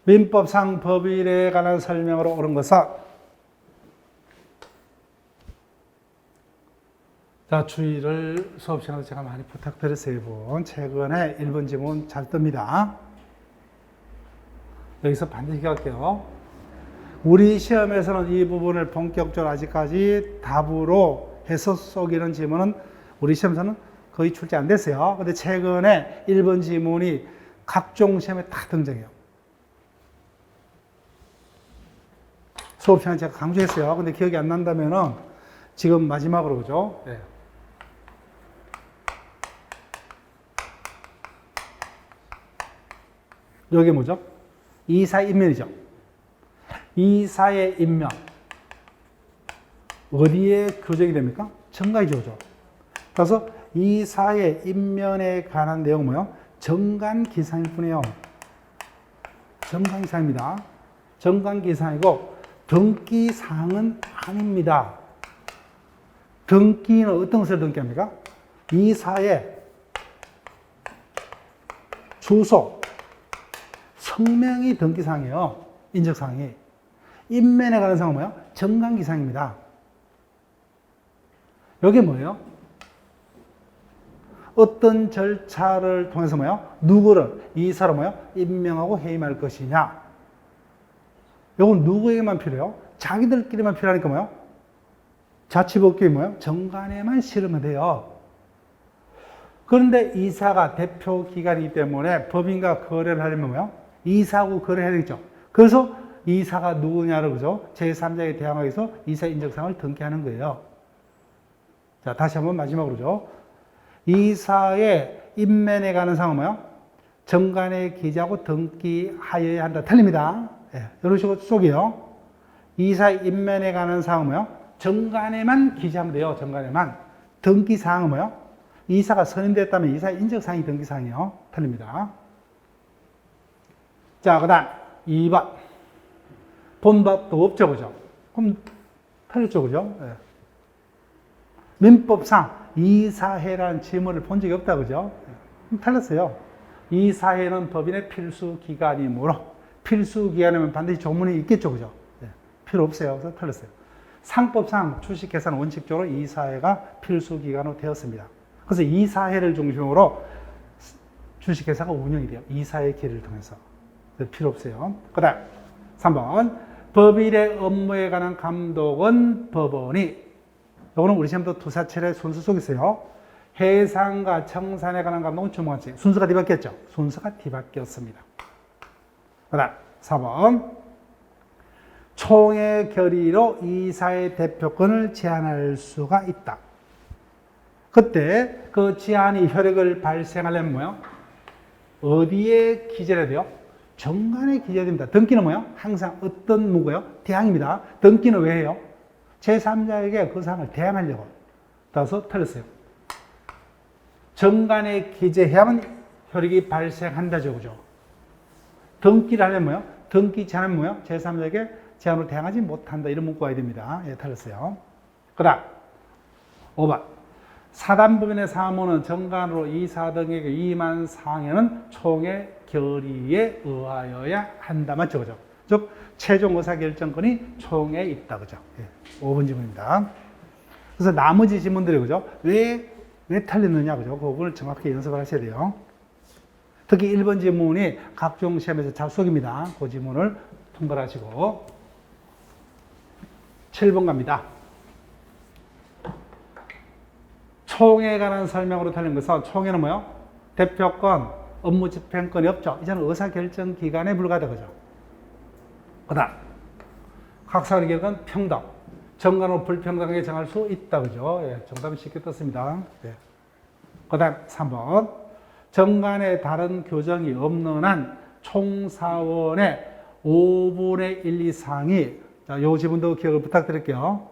민법상 법일에 관한 설명으로 옳은 것은, 자, 주의를 수업 시간에 제가 많이 부탁드렸어요, 여러분. 최근에 1번 지문 잘 뜹니다. 여기서 반드시 기억할게요. 우리 시험에서는 이 부분을 본격적으로 아직까지 답으로 해서 쏘기는 지문은 우리 시험에서는 거의 출제 안 됐어요. 근데 최근에 1번 지문이 각종 시험에 다 등장해요. 수업 시간에 제가 강조했어요. 근데 기억이 안 난다면은 지금 마지막으로, 그죠? 네. 여기 뭐죠? 이사의 임면이죠. 이사의 임면. 어디에 규정이 됩니까? 정관이 지어져. 그래서 이사의 임면에 관한 내용은 뭐예요? 정관기상일 뿐이에요. 정관기상입니다. 정관기상이고 등기사항은 아닙니다. 등기는 어떤 것을 등기합니까? 이사의 주소, 성명이 등기사항이에요. 인적사항이. 임면에 관한 사항은 뭐예요? 정관기상입니다. 이게 뭐예요? 어떤 절차를 통해서 뭐예요? 누구를 이사로 뭐예요? 임명하고 해임할 것이냐. 이건 누구에게만 필요해요? 자기들끼리만 필요하니까 뭐예요? 자치법규에 뭐예요? 정관에만 실으면 돼요. 그런데 이사가 대표 기관이기 때문에 법인과 거래를 하려면 뭐예요? 이사하고 거래해야 되겠죠. 그래서 이사가 누구냐를 그죠? 제3자에 대항하기 위해서 이사 인적사항을 등기하는 거예요. 자, 다시 한번 마지막으로죠. 이사의 임면에 관한 사항은 뭐예요? 정관에 기재하고 등기하여야 한다. 틀립니다. 네, 이런 식으로 쏙이요. 이사의 임면에 관한 사항은 뭐예요? 정관에만 기재하면 돼요. 정관에만. 등기사항은 뭐예요? 이사가 선임됐다면 이사의 인적사항이 등기사항이에요. 틀립니다. 자, 그 다음 2번. 본법도 없죠, 그죠? 그럼 틀렸죠, 그죠? 네. 민법상 이사회라는 지문을 본 적이 없다, 그죠? 틀렸어요. 이사회는 법인의 필수 기관이므로 필수 기관이면 반드시 조문이 있겠죠, 그죠? 네. 필요 없어요. 그래서 틀렸어요. 상법상 주식회사는 원칙적으로 이사회가 필수 기관으로 되었습니다. 그래서 이사회를 중심으로 주식회사가 운영이 돼요. 이사회 길을 통해서. 필요 없어요. 그 다음 3번 법인의 업무에 관한 감독은 법원이, 이거는 우리 시험도 두사체의 순서 속에 있어요. 해상과 청산에 관한 감독은 주무관청. 순서가 뒤바뀌었죠? 순서가 뒤바뀌었습니다. 그 다음 4번 총회 결의로 이사의 대표권을 제한할 수가 있다. 그때 그 제한이 효력을 발생하려면 뭐예요? 어디에 기재해야 돼요? 정관에 기재해야 됩니다. 등기는 뭐예요? 항상 어떤 문구예요? 대항입니다. 등기는 왜 해요? 제3자에게 그 사항을 대항하려고. 따라서 틀렸어요. 정관에 기재해야만 효력이 발생한다죠. 그죠? 등기를 하려면 뭐예요? 등기 제한은 뭐예요? 제3자에게 제한으로 대항하지 못한다. 이런 문구가 와야 됩니다. 예, 틀렸어요. 그 다음 5번 사단법인의 사무는 정관으로 이사 등에게 임한 사항에는 총회 결의에 의하여야 한다. 맞죠? 그죠? 즉 최종 의사결정권이 총회에 있다. 그죠? 예, 5번 질문입니다. 그래서 나머지 질문들이 그죠? 왜 틀렸느냐. 그죠? 그 부분을 정확히 연습을 하셔야 돼요. 특히 1번 질문이 각종 시험에서 잡속입니다. 그 질문을 통과하시고 7번 갑니다. 총회에 관한 설명으로 틀린 것은 총회는 뭐요? 대표권, 업무 집행권이 없죠. 이제는 의사결정 기관에 불과하다. 그죠? 그 다음 각사의 결과는 평등. 정관으로 불평등하게 정할 수 있다. 그죠? 예, 정답은 쉽게 떴습니다. 예. 그 다음 3번 정관에 다른 교정이 없는 한 총사원의 5분의 1 이상이, 자, 요 지분도 기억을 부탁드릴게요.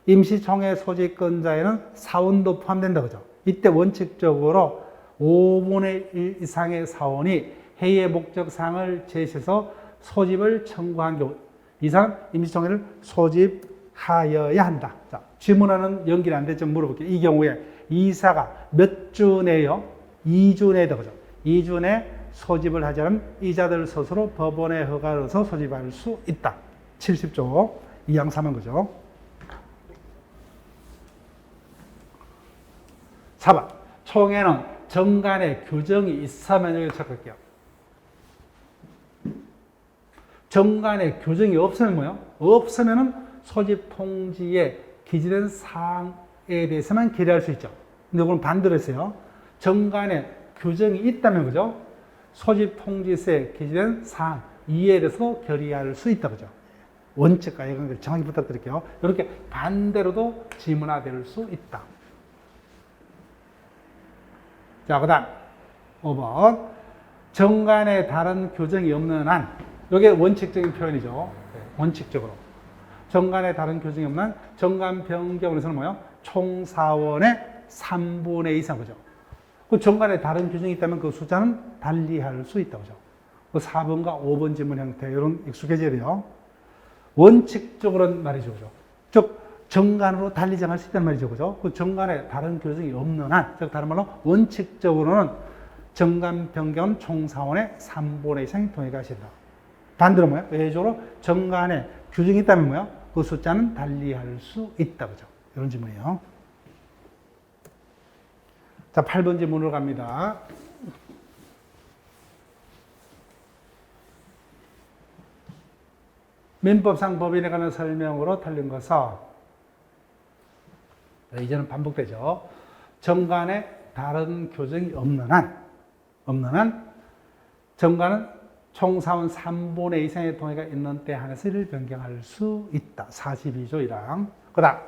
임시총회 소집권자에는 사원도 포함된다. 그죠? 이때 원칙적으로 5분의 1 이상의 사원이 회의의 목적사항을 제시해서 소집을 청구한 경우, 이상 임시총회를 소집하여야 한다. 자, 질문하는 연기는 안 될지 물어볼게요. 이 경우에 이사가 몇 주 내요? 2주 내다. 그죠? 2주 내 소집을 하지 않으면 이자들 스스로 법원의 허가를 얻어서 소집할 수 있다. 70조 2항 3항 거죠. 4번 총회는 정관에 규정이 있으면, 여기 체크할게요. 정관에 규정이 없으면 뭐예요? 없으면은 소집 통지에 기재된 사항에 대해서만 결의할 수 있죠. 근데 이건 반대로 했어요. 정관에 규정이 있다면, 그죠? 소집 통지서에 기재된 사항 이에 대해서 결의할 수 있다. 그죠? 원칙과 이런 정확히 부탁드릴게요. 이렇게 반대로도 지문화될 수 있다. 자, 그 다음 5번 정관에 다른 규정이 없는 한, 이게 원칙적인 표현이죠. 원칙적으로 정관에 다른 규정이 없는 한 정관 변경에서는 뭐예요? 총사원의 3분의 2 이상. 그죠? 그 정관에 다른 규정이 있다면 그 숫자는 달리할 수 있다. 그죠? 그 4번과 5번 질문 형태, 이런 익숙해져야 돼요. 원칙적으로는 말이죠. 그죠? 즉 정관으로 달리 정할 수 있다는 말이죠. 그죠? 그 정관에 다른 규정이 없는 한, 즉 다른 말로 원칙적으로는 정관 변경은 총사원의 3분의 2 이상이 동의가 된다. 반대로 뭐예요? 외적으로 정관에 규정이 있다면 뭐예요? 그 숫자는 달리할 수 있다. 그죠? 이런 질문이에요. 자, 8번 질문으로 갑니다. 민법상 법인에 관한 설명으로 틀린 것은, 이제는 반복되죠. 정관에 다른 규정이 없는 한 정관은 총사원 3분의 2 이상의 동의가 있는 때 한해서 이를 변경할 수 있다. 42조 1항. 그 다음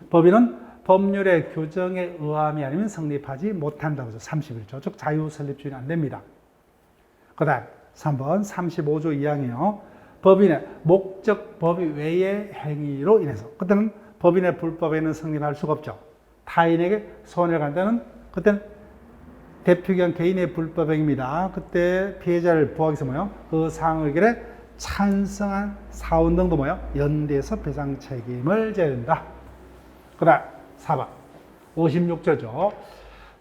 법인은 법률의 규정에 의함이 아니면 성립하지 못한다고 하죠. 31조. 즉 자유 설립주의는 안 됩니다. 그 다음 3번 35조 2항이요. 법인의 목적 법의 외의 행위로 인해서, 그때는 법인의 불법에는 성립할 수가 없죠. 타인에게 손해를 간다는, 그때는 대표기관 개인의 불법행위입니다. 그때 피해자를 보호하기 위해서 뭐예요? 그 사항 의결에 찬성한 사원 등도 뭐예요? 연대해서 배상 책임을 져야 된다. 그 다음 4번 56조죠.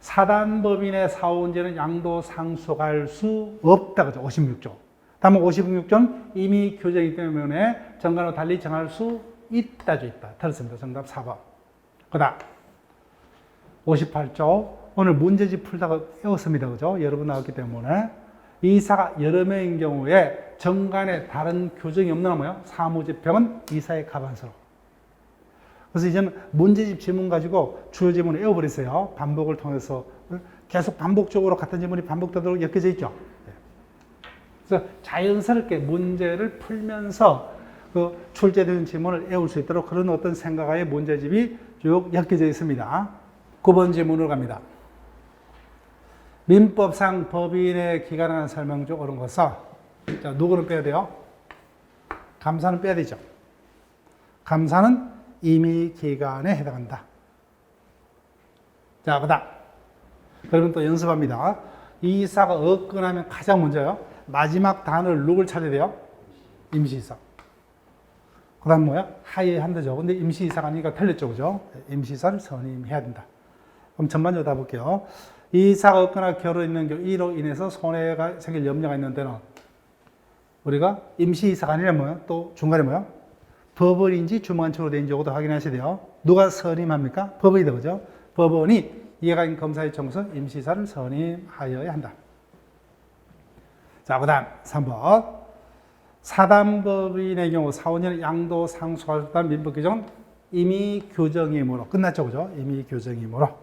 사단법인의 사후문제는 양도상속할 수 없다. 그죠? 56조. 다음 56조는 이미 규정이기 때문에 정관으로 달리 정할 수 있다죠. 있다. 틀렸습니다. 정답 4번. 그 다음 58조. 오늘 문제집 풀다가 외웠습니다. 그죠? 여러 번 나왔기 때문에 이사가 여러 명인 경우에 정관에 다른 규정이 없는 뭐요? 사무집행은 이사의 가반수로. 그래서 이제는 문제집 지문 가지고 주요 지문을 외워버렸어요. 반복을 통해서 계속 반복적으로 같은 지문이 반복되도록 엮여져 있죠. 그래서 자연스럽게 문제를 풀면서 그 출제되는 지문을 외울 수 있도록 그런 어떤 생각의 문제집이 쭉 엮여져 있습니다. 9번 지문으로 갑니다. 민법상 법인의 기간에 관한 설명 중 옳은 것은, 자, 누구는 빼야 돼요? 감사는 빼야 되죠. 감사는 임의 기간에 해당한다. 자, 그 다음. 그러면 또 연습합니다. 이사가 없거나 하면 가장 먼저요. 마지막 단어를 누굴 찾아야 돼요? 임시이사. 그 다음 뭐야? 하회한다죠. 근데 임시이사가 아니니까 틀렸죠. 그죠? 임시이사를 선임해야 된다. 그럼 전반적으로 다 볼게요. 이사가 없거나 결혼 있는 경우 이로 인해서 손해가 생길 염려가 있는 데는 우리가 임시이사가 아니라 뭐요? 또 중간에 뭐요? 법원인지 주무관청으로 된 적도 확인하셔야 돼요. 누가 선임합니까? 법원이다. 그죠? 법원이 이해가 있는 검사의 청소 임시이사를 선임하여야 한다. 자, 그 다음 3번. 사단법인의 경우 사원인은 양도 상속할 수 있다는 민법 규정은 임의 규정이므로 끝났죠. 그죠? 임의 규정이므로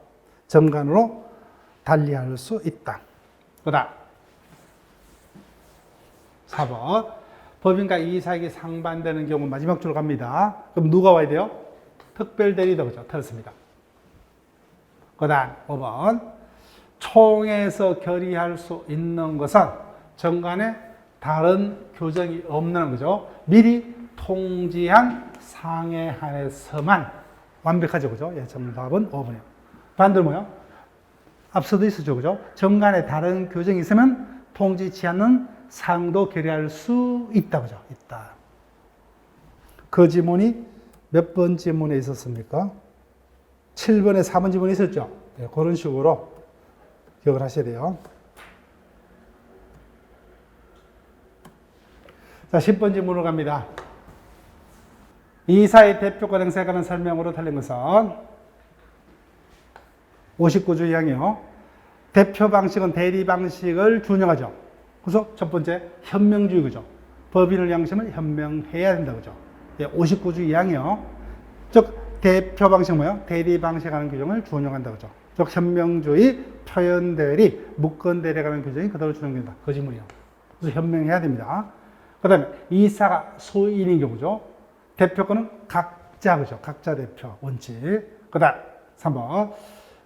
정관으로 달리할 수 있다. 그 다음 4번. 법인과 이사에게 상반되는 경우 마지막 줄 갑니다. 그럼 누가 와야 돼요? 특별대리다. 그죠? 틀렸습니다. 그 다음 5번. 총에서 결의할 수 있는 것은 정관에 다른 규정이 없는 거죠. 미리 통지한 상에 한해서만 완벽하죠. 그죠? 예, 정답은 5번이에요. 반대로 뭐요? 앞서도 있었죠. 그죠? 정관에 다른 규정이 있으면 통지치 않는 상도 결의할 수 있다. 그죠? 있다. 그 지문이 몇 번 지문에 있었습니까? 7번에 4번 지문이 있었죠. 네, 그런 식으로 기억을 하셔야 돼요. 자, 10번 지문으로 갑니다. 이사의 대표권 행사에 관한 설명으로 틀린 것은 59조 2항이요. 대표 방식은 대리 방식을 준용하죠. 그래서 첫 번째, 현명주의, 그죠? 법인을 양심을 현명해야 된다, 그죠? 예, 59조 2항이요. 즉, 대표 방식은 뭐예요? 대리 방식하는 규정을 준용한다, 그죠? 즉, 현명주의, 표현 대리, 무권 대리에 관한 규정이 그대로 준용된다. 그 지문이요. 그래서 현명해야 됩니다. 그 다음에, 이사가 소인인 경우죠. 대표권은 각자, 그죠? 각자 대표, 원칙. 그 다음, 3번.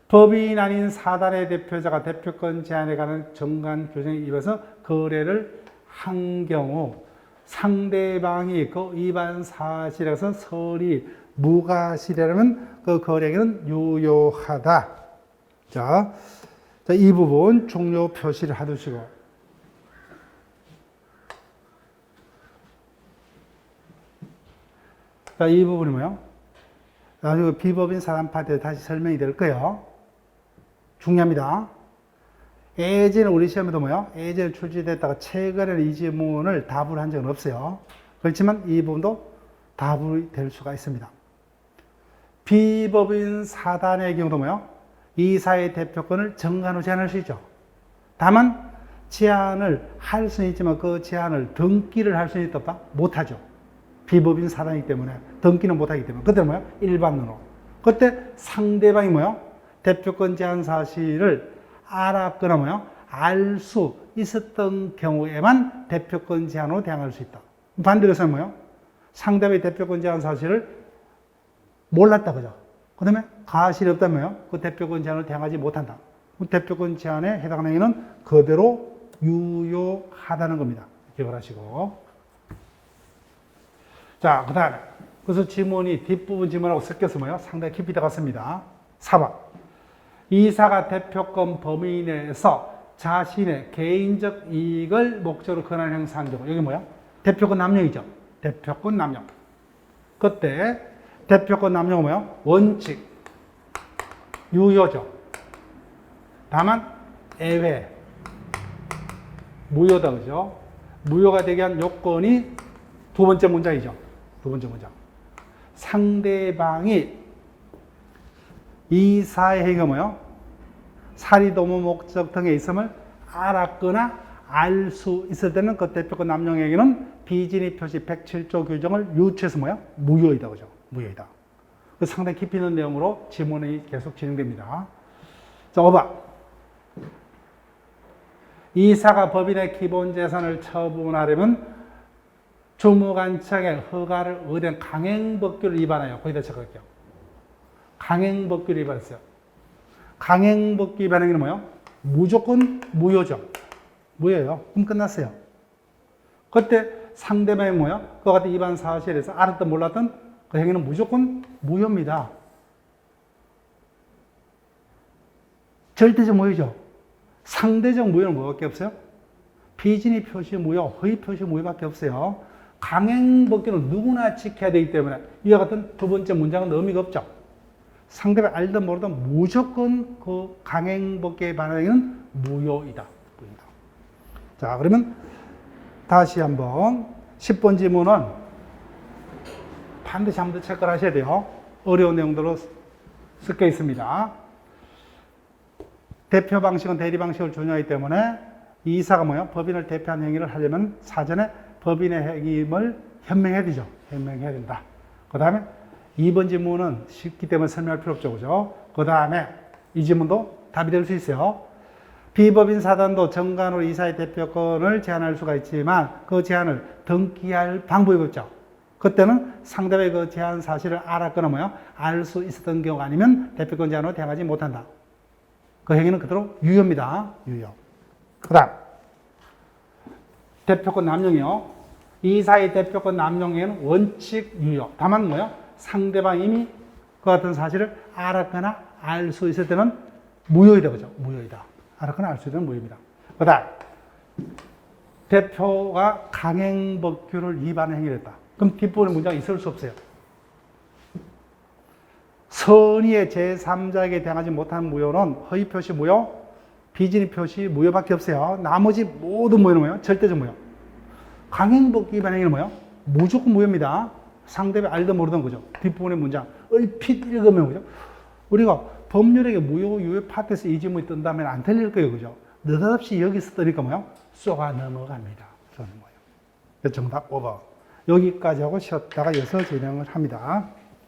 법인 아닌 사단의 대표자가 대표권 제한에 관한 정관 규정에 입어서 거래를 한 경우 상대방이 그 위반 사실에서 설이 무과실이라면 그 거래는 유효하다. 자, 이 부분 중요 표시를 해두시고. 자, 이 부분이 뭐예요? 나중에 비법인 사단 파트에 다시 설명이 될 거예요. 중요합니다. 예전에 우리 시험에도 뭐요? 예전에 출제됐다가 최근에는 이 지문을 답을 한 적은 없어요. 그렇지만 이 부분도 답이 될 수가 있습니다. 비법인 사단의 경우도 뭐요? 이사의 대표권을 정관으로 제한할 수 있죠. 다만 제한을 할 수는 있지만 그 제한을 등기를 할 수는 있다 없다? 못하죠. 비법인 사단이기 때문에 등기는 못하기 때문에 그때 뭐요? 일반으로. 그때 상대방이 뭐요? 대표권 제한 사실을 알았거나 뭐요? 알 수 있었던 경우에만 대표권 제한으로 대항할 수 있다. 반대로 해서 뭐요? 상대방의 대표권 제한 사실을 몰랐다, 그죠? 그 다음에 가실이 없다면요? 그 대표권 제한을 대항하지 못한다. 그 대표권 제한에 해당하는 행위는 그대로 유효하다는 겁니다. 기억을 하시고. 자, 그 다음에. 그래서 지문이 뒷부분 지문하고 섞여서 뭐요? 상당히 깊이 들어갔습니다. 4번. 이사가 대표권 범위 내에서 자신의 개인적 이익을 목적으로 권한 행사한 경우. 여기 뭐야? 대표권 남용이죠. 대표권 남용. 그때 대표권 남용은 뭐야? 원칙. 유효죠. 다만 애외 무효다 그죠? 무효가 되게 한 요건이 두 번째 문장이죠. 두 번째 문장. 상대방이 이사의 행위가 뭐요? 사리도모 목적 등에 있음을 알았거나 알 수 있을 때는 그 대표권 남용행위는 비진입 표시 107조 규정을 유추해서 뭐야? 무효이다 그죠? 무효이다. 그 상당히 깊이 있는 내용으로 지문이 계속 진행됩니다. 자, 5번. 이사가 법인의 기본 재산을 처분하려면 주무관청의 허가를 의뢰한 강행법규를 위반하여 거기다 적을게요. 강행법규를 위반했어요. 강행법규 위반행위는 뭐예요? 무조건 무효죠. 무효예요. 그럼 끝났어요. 그때 상대방이 뭐예요? 그와 같은 위반 사실에서 알았든 몰랐든 그 행위는 무조건 무효입니다. 절대적 무효죠. 상대적 무효는 뭐밖에 없어요? 비진입 표시 무효, 허위 표시 무효밖에 없어요. 강행법규는 누구나 지켜야 되기 때문에 이와 같은 두 번째 문장은 의미가 없죠. 상대방이 알든 모르든 무조건 그 강행법규에 반하는 무효이다. 자, 그러면 다시 한번 10번 지문은 반드시 한번 체크를 하셔야 돼요. 어려운 내용들로 섞여 있습니다. 대표 방식은 대리 방식을 준용하기 때문에 이사가 뭐예요? 법인을 대표한 행위를 하려면 사전에 법인의 행위임을 현명해야 되죠. 현명해야 된다. 그 다음에 2번 지문은 쉽기 때문에 설명할 필요 없죠. 그죠? 그 다음에 이 지문도 답이 될 수 있어요. 비법인 사단도 정관으로 이사의 대표권을 제한할 수가 있지만 그 제한을 등기할 방법이 없죠. 그때는 상대방의 그 제한 사실을 알았거나 뭐요? 알 수 있었던 경우가 아니면 대표권 제한으로 대응하지 못한다. 그 행위는 그대로 유효입니다. 유효. 그 다음 대표권 남용이요. 이사의 대표권 남용에는 원칙 유효. 다만 뭐요? 상대방이 이미 그 같은 사실을 알았거나 알 수 있을 때는 무효이다. 그죠? 무효이다. 알았거나 알 수 있는 무효입니다. 그 다음 대표가 강행법규를 위반한 행위를 했다. 그럼 뒷부분의 문장이 있을 수 없어요. 선의의 제3자에게 대응하지 못한 무효는 허위 표시 무효, 비진입 표시 무효밖에 없어요. 나머지 모든 무효는 뭐예요? 절대적 무효. 강행법규 위반 행위는 뭐예요? 무조건 무효입니다. 상대방이 알든 모르든 거죠. 뒷부분의 문장 얼핏 읽으면 그죠? 우리가 법률에게 무효, 유효 파트에서 이 지문이 뜬다면 안 틀릴 거예요. 그죠? 느닷없이 여기서 뜨니까 뭐예요? 쏘가 넘어갑니다. 저는 뭐예요? 정답 5번. 여기까지 하고 쉬었다가 이어서 진행을 합니다.